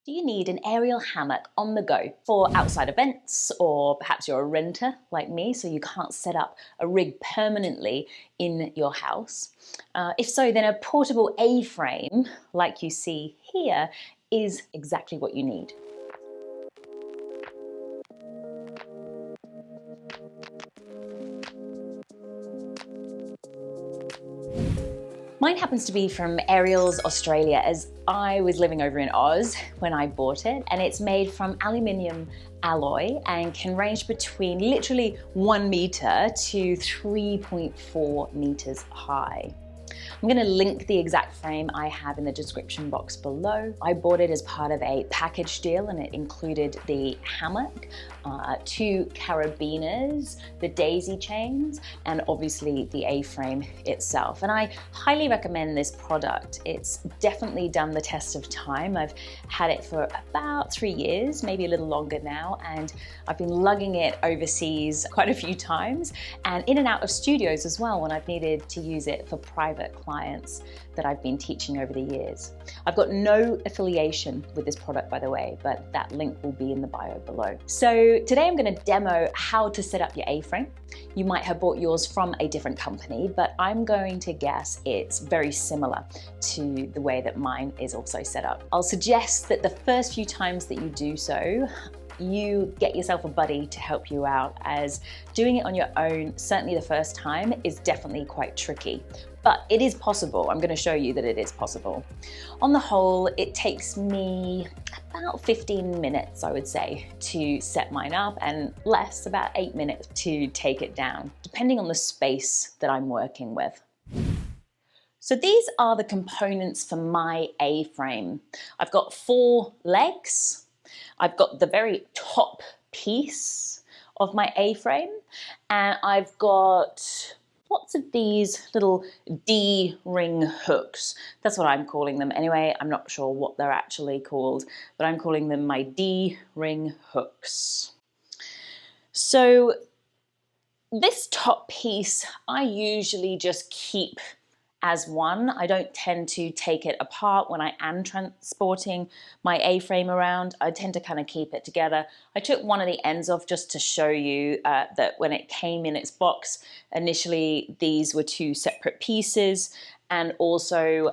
Do you need an aerial hammock on the go for outside events, or perhaps you're a renter like me, so you can't set up a rig permanently in your house? If so, then a portable A-frame, like you see here, is exactly what you need. Mine happens to be from Ariel's Australia, as I was living over in Oz when I bought it, and it's made from aluminium alloy and can range between literally 1 meter to 3.4 meters high. I'm going to link the exact frame I have in the description box below. I bought it as part of a package deal, and it included the hammock, 2 carabiners, the daisy chains, and obviously the A-frame itself. And I highly recommend this product. It's definitely done the test of time. I've had it for about 3 years, maybe a little longer now, and I've been lugging it overseas quite a few times and in and out of studios as well when I've needed to use it for private clients that I've been teaching over the years. I've got no affiliation with this product, by the way, but that link will be in the bio below. So today I'm going to demo how to set up your A-frame. You might have bought yours from a different company, but I'm going to guess it's very similar to the way that mine is also set up. I'll suggest that the first few times that you do so, you get yourself a buddy to help you out, as doing it on your own, certainly the first time, is definitely quite tricky. But it is possible. I'm going to show you that it is possible. On the whole, it takes me about 15 minutes, I would say, to set mine up, and less, about 8 minutes to take it down, depending on the space that I'm working with. So these are the components for my A-frame. I've got 4 legs. I've got the very top piece of my A-frame, and I've got lots of these little D-ring hooks. That's what I'm calling them. Anyway, I'm not sure what they're actually called, but I'm calling them my D-ring hooks. So this top piece, I usually just keep as one. I don't tend to take it apart when I am transporting my A-frame around. I tend to kind of keep it together. I took one of the ends off just to show you that when it came in its box, initially these were 2 separate pieces, and also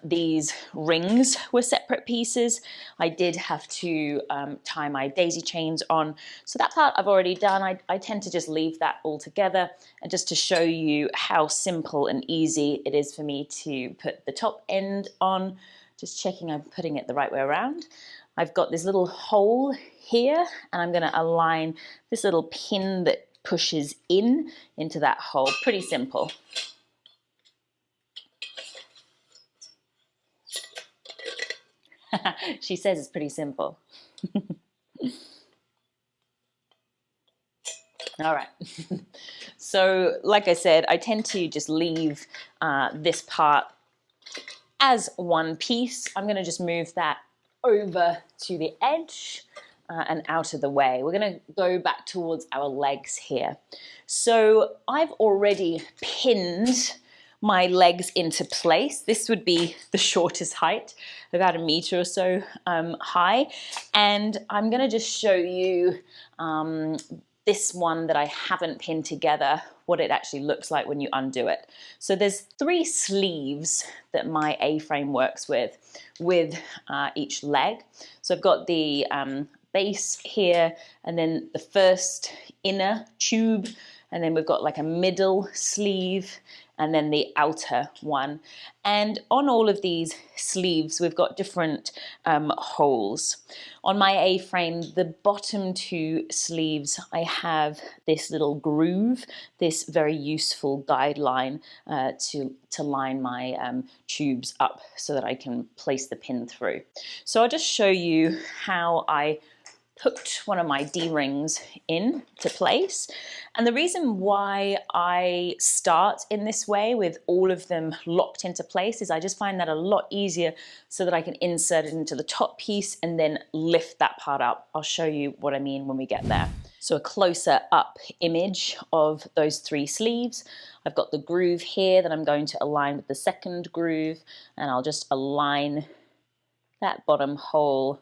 these rings were separate pieces. I did have to tie my daisy chains on. So that part I've already done. I tend to just leave that all together, and just to show you how simple and easy it is for me to put the top end on. Just checking I'm putting it the right way around. I've got this little hole here, and I'm going to align this little pin that pushes into that hole. Pretty simple. She says it's pretty simple. All right. So like I said, I tend to just leave this part as one piece. I'm going to just move that over to the edge and out of the way. We're going to go back towards our legs here. So I've already pinned my legs into place. This would be the shortest height, about 1 meter or so high. And I'm going to just show you this one that I haven't pinned together, what it actually looks like when you undo it. So there's 3 sleeves that my A-frame works with each leg. So I've got the base here, and then the first inner tube, and then we've got like a middle sleeve, and then the outer one. And on all of these sleeves, we've got different holes. On my A-frame, the bottom 2 sleeves, I have this little groove, this very useful guideline to line my tubes up so that I can place the pin through. So I'll just show you how I hooked one of my D-rings into place. And the reason why I start in this way with all of them locked into place is I just find that a lot easier, so that I can insert it into the top piece and then lift that part up. I'll show you what I mean when we get there. So a closer up image of those 3 sleeves. I've got the groove here that I'm going to align with the second groove, and I'll just align that bottom hole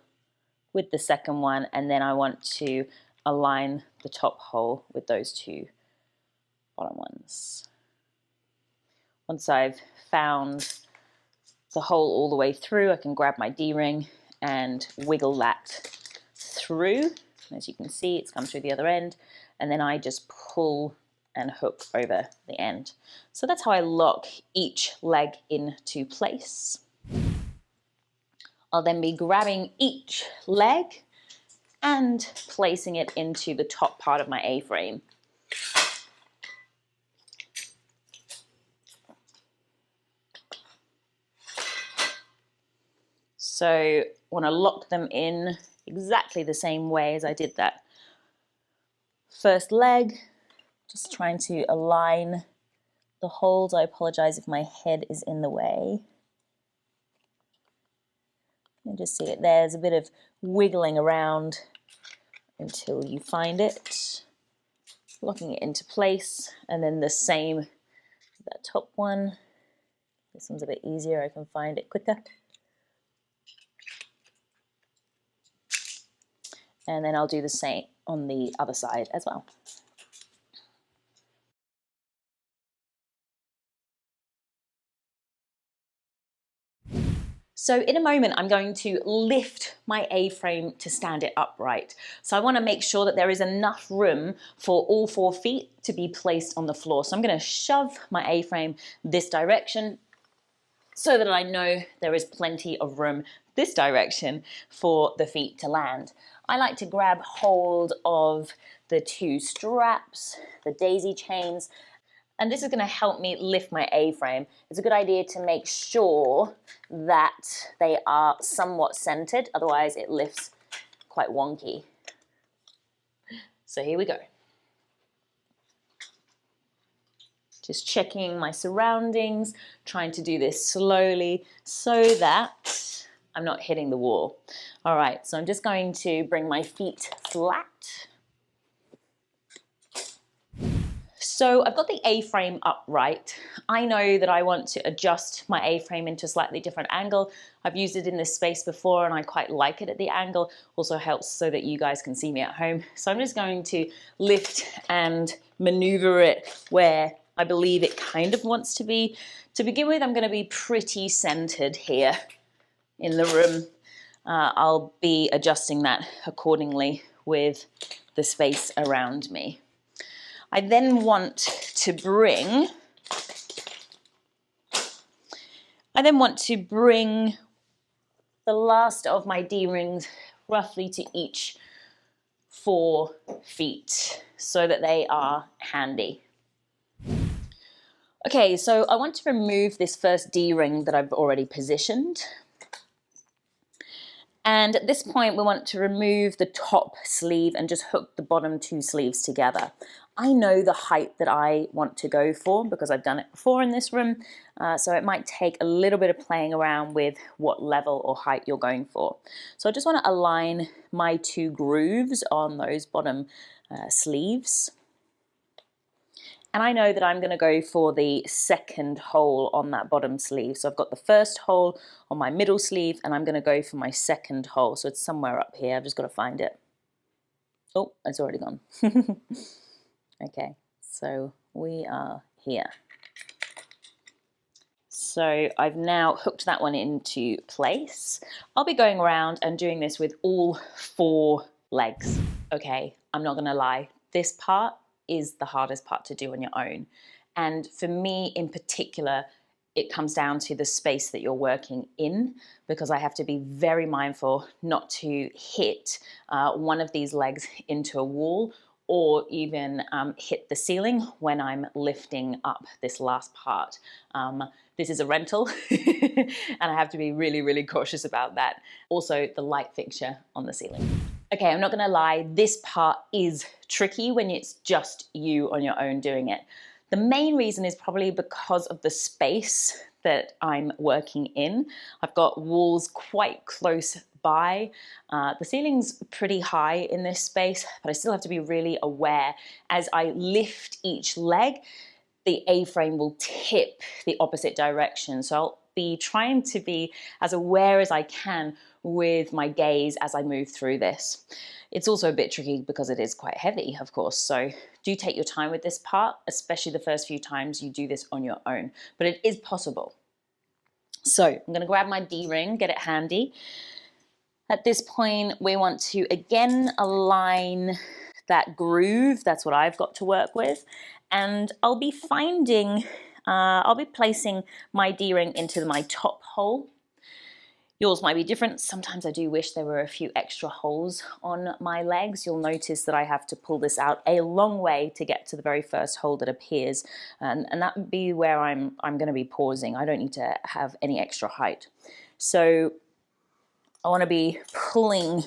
with the second one, and then I want to align the top hole with those two bottom ones. Once I've found the hole all the way through, I can grab my D-ring and wiggle that through. As you can see, it's come through the other end, and then I just pull and hook over the end. So that's how I lock each leg into place. I'll then be grabbing each leg and placing it into the top part of my A-frame. So I want to lock them in exactly the same way as I did that first leg, just trying to align the holes. I apologize if my head is in the way. You can just see it there. There's a bit of wiggling around until you find it, locking it into place, and then the same, that top one. This one's a bit easier, I can find it quicker. And then I'll do the same on the other side as well. So in a moment, I'm going to lift my A-frame to stand it upright. So I want to make sure that there is enough room for all 4 feet to be placed on the floor. So I'm going to shove my A-frame this direction so that I know there is plenty of room this direction for the feet to land. I like to grab hold of the 2 straps, the daisy chains, and this is going to help me lift my A-frame. It's a good idea to make sure that they are somewhat centered, otherwise it lifts quite wonky. So here we go. Just checking my surroundings, trying to do this slowly so that I'm not hitting the wall. All right, so I'm just going to bring my feet flat. So I've got the A-frame upright. I know that I want to adjust my A-frame into a slightly different angle. I've used it in this space before and I quite like it at the angle. Also helps so that you guys can see me at home. So I'm just going to lift and maneuver it where I believe it kind of wants to be. To begin with, I'm going to be pretty centered here in the room. I'll be adjusting that accordingly with the space around me. I then want to bring the last of my D-rings roughly to each 4 feet so that they are handy. Okay, so I want to remove this first D-ring that I've already positioned. And at this point, we want to remove the top sleeve and just hook the bottom 2 sleeves together. I know the height that I want to go for because I've done it before in this room, so it might take a little bit of playing around with what level or height you're going for. So I just want to align my 2 grooves on those bottom sleeves. And I know that I'm going to go for the second hole on that bottom sleeve. So I've got the first hole on my middle sleeve and I'm going to go for my second hole. So it's somewhere up here. I've just got to find it. Oh, it's already gone. Okay, so we are here. So I've now hooked that one into place. I'll be going around and doing this with all 4 legs. Okay, I'm not going to lie. This part is the hardest part to do on your own. And for me in particular, it comes down to the space that you're working in, because I have to be very mindful not to hit one of these legs into a wall or even hit the ceiling when I'm lifting up this last part. This is a rental and I have to be really, really cautious about that. Also the light fixture on the ceiling. Okay, I'm not gonna lie, this part is tricky when it's just you on your own doing it. The main reason is probably because of the space that I'm working in. I've got walls quite close by. The ceiling's pretty high in this space, but I still have to be really aware. As I lift each leg, the A-frame will tip the opposite direction. So I'll be trying to be as aware as I can with my gaze as I move through this. It's also a bit tricky because it is quite heavy, of course, so do take your time with this part, especially the first few times you do this on your own, but it is possible. So I'm going to grab my D-ring, get it handy. At this point, we want to again align that groove. That's what I've got to work with. And I'll be placing my D-ring into my top hole. Yours might be different. Sometimes I do wish there were a few extra holes on my legs. You'll notice that I have to pull this out a long way to get to the very first hole that appears. And that would be where I'm going to be pausing. I don't need to have any extra height. So I want to be pulling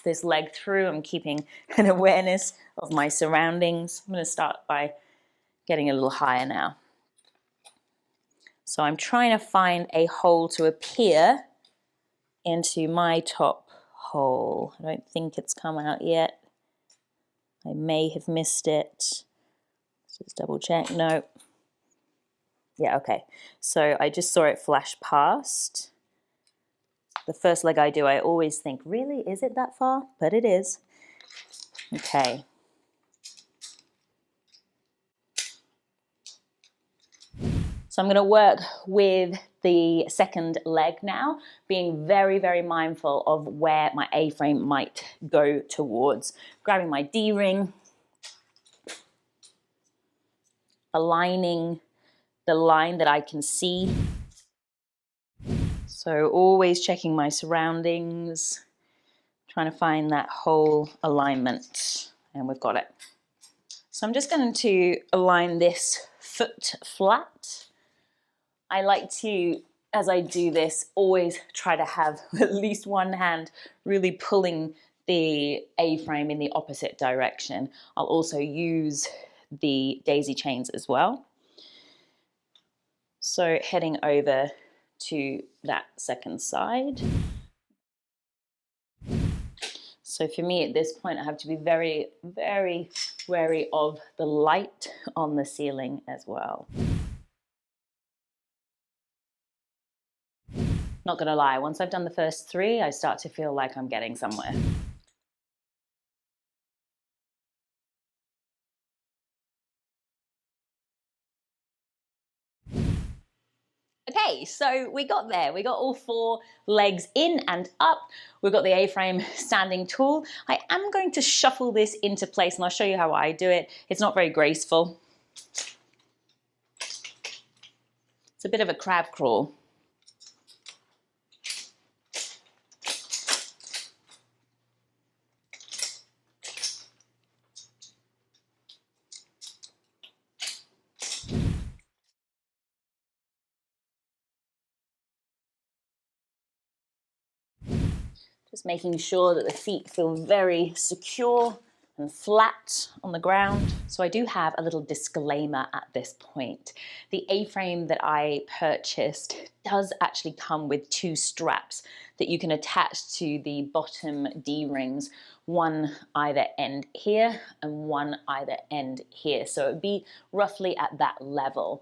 this leg through. I'm keeping an awareness of my surroundings. I'm going to start by getting a little higher now. So I'm trying to find a hole to appear into my top hole. I don't think it's come out yet. I may have missed it. Let's just double check. No. Yeah, okay. So I just saw it flash past. The first leg I do, I always think, really, is it that far? But it is. Okay. So I'm going to work with the second leg now, being very, very mindful of where my A-frame might go towards. Grabbing my D-ring, aligning the line that I can see. So always checking my surroundings, trying to find that whole alignment, and we've got it. So I'm just going to align this foot flat. I like to, as I do this, always try to have at least one hand really pulling the A-frame in the opposite direction. I'll also use the daisy chains as well. So heading over to that second side. So for me at this point, I have to be very, very wary of the light on the ceiling as well. Not gonna lie, once I've done the first three, I start to feel like I'm getting somewhere. Okay, so we got there. We got all four legs in and up. We've got the A-frame standing tall. I am going to shuffle this into place and I'll show you how I do it. It's not very graceful. It's a bit of a crab crawl. Just making sure that the feet feel very secure and flat on the ground. So I do have a little disclaimer at this point. The A-frame that I purchased does actually come with two straps that you can attach to the bottom D-rings, one either end here and one either end here. So it would be roughly at that level.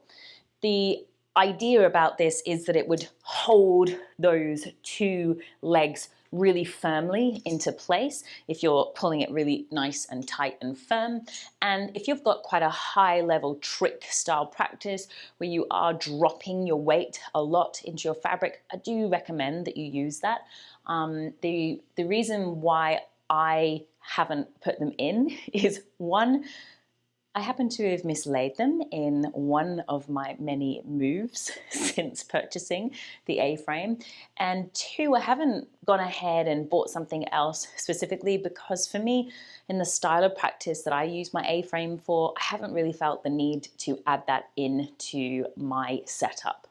The idea about this is that it would hold those two legs really firmly into place if you're pulling it really nice and tight and firm. And if you've got quite a high level trick style practice where you are dropping your weight a lot into your fabric, I do recommend that you use that. The reason why I haven't put them in is, one, I happen to have mislaid them in one of my many moves since purchasing the A-frame. And two, I haven't gone ahead and bought something else specifically because for me, in the style of practice that I use my A-frame for, I haven't really felt the need to add that into my setup.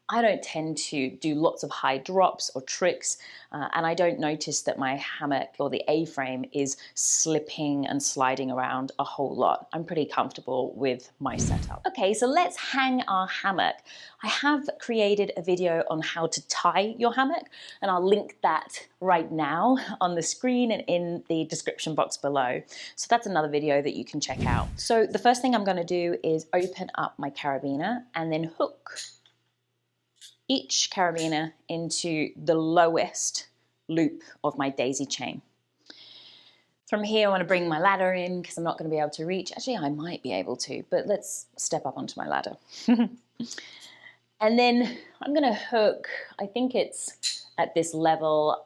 I don't tend to do lots of high drops or tricks, and I don't notice that my hammock or the A-frame is slipping and sliding around a whole lot. I'm pretty comfortable with my setup. Okay, so let's hang our hammock. I have created a video on how to tie your hammock, and I'll link that right now on the screen and in the description box below. So that's another video that you can check out. So the first thing I'm going to do is open up my carabiner and then hook each carabiner into the lowest loop of my daisy chain. From here, I want to bring my ladder in because I'm not going to be able to reach. Actually, I might be able to, but let's step up onto my ladder. And then I'm going to hook, I think it's at this level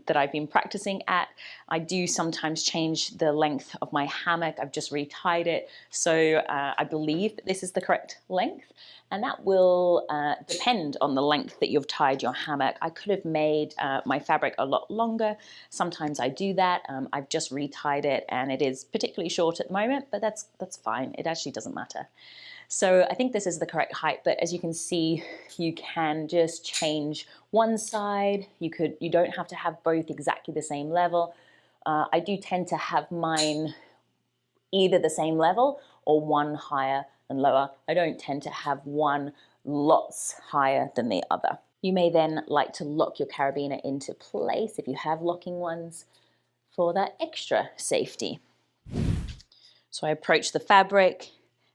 that I've been practicing at. I do sometimes change the length of my hammock. I've just retied it. So I believe that this is the correct length. And that will depend on the length that you've tied your hammock. I could have made my fabric a lot longer. Sometimes I do that. I've just retied it and it is particularly short at the moment, but that's fine. It actually doesn't matter. So I think this is the correct height, but as you can see, you can just change one side. You don't have to have both exactly the same level. I do tend to have mine either the same level or one higher and lower. I don't tend to have one lots higher than the other. You may then like to lock your carabiner into place if you have locking ones for that extra safety. So I approach the fabric,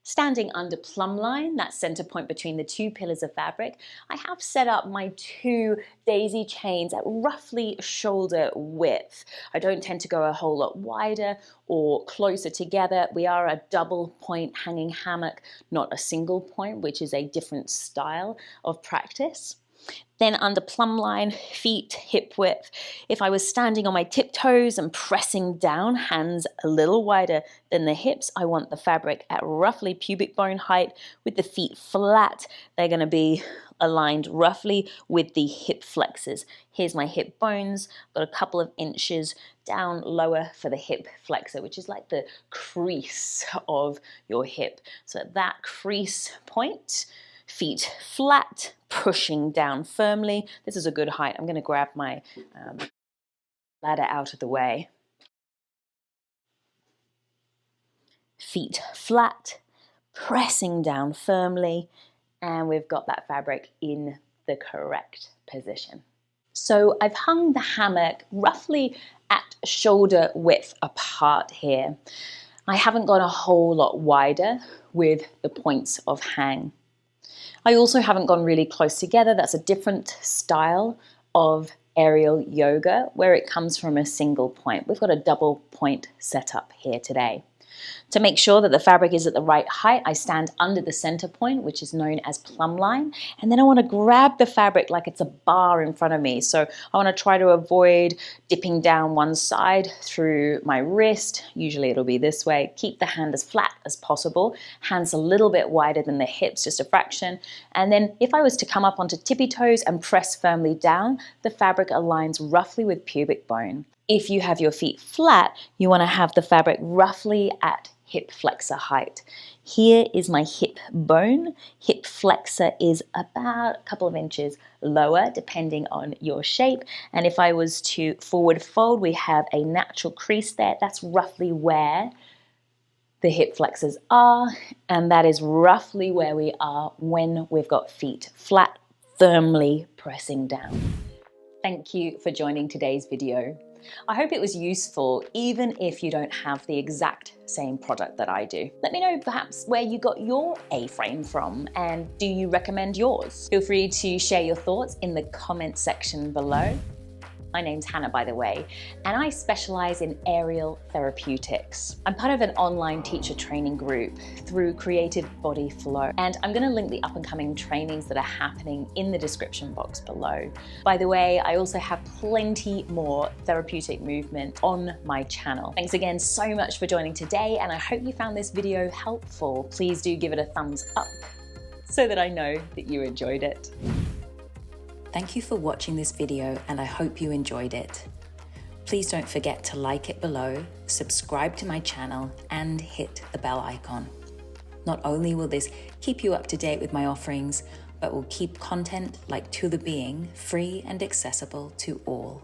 standing under plumb line, that center point between the two pillars of fabric. I have set up my two daisy chains at roughly shoulder width. I don't tend to go a whole lot wider or closer together. We are a double point hanging hammock, not a single point, which is a different style of practice. Then under plumb line, feet hip width. If I was standing on my tiptoes and pressing down, hands a little wider than the hips, I want the fabric at roughly pubic bone height with the feet flat. They're going to be aligned roughly with the hip flexors. Here's my hip bones, got a couple of inches down lower for the hip flexor, which is like the crease of your hip. So at that crease point, feet flat, pushing down firmly. This is a good height. I'm going to grab my ladder out of the way. Feet flat, pressing down firmly, and we've got that fabric in the correct position. So I've hung the hammock roughly at shoulder width apart here. I haven't gone a whole lot wider with the points of hang. I also haven't gone really close together. That's a different style of aerial yoga where it comes from a single point. We've got a double point setup here today. To make sure that the fabric is at the right height, I stand under the center point, which is known as plumb line, and then I want to grab the fabric like it's a bar in front of me. So I want to try to avoid dipping down one side through my wrist. Usually it'll be this way. Keep the hand as flat as possible. Hands a little bit wider than the hips, just a fraction. And then if I was to come up onto tippy toes and press firmly down, the fabric aligns roughly with pubic bone. If you have your feet flat, you want to have the fabric roughly at hip flexor height. Here is my hip bone. Hip flexor is about a couple of inches lower depending on your shape. And if I was to forward fold, we have a natural crease there. That's roughly where the hip flexors are. And that is roughly where we are when we've got feet flat, firmly pressing down. Thank you for joining today's video. I hope it was useful, even if you don't have the exact same product that I do. Let me know perhaps where you got your A-frame from, and do you recommend yours? Feel free to share your thoughts in the comment section below. My name's Hannah, by the way, and I specialize in aerial therapeutics. I'm part of an online teacher training group through Creative Body Flow, and I'm going to link the up-and-coming trainings that are happening in the description box below. By the way, I also have plenty more therapeutic movement on my channel. Thanks again so much for joining today, and I hope you found this video helpful. Please do give it a thumbs up so that I know that you enjoyed it. Thank you for watching this video, and I hope you enjoyed it. Please don't forget to like it below, subscribe to my channel, and hit the bell icon. Not only will this keep you up to date with my offerings, but will keep content like Tula being free and accessible to all.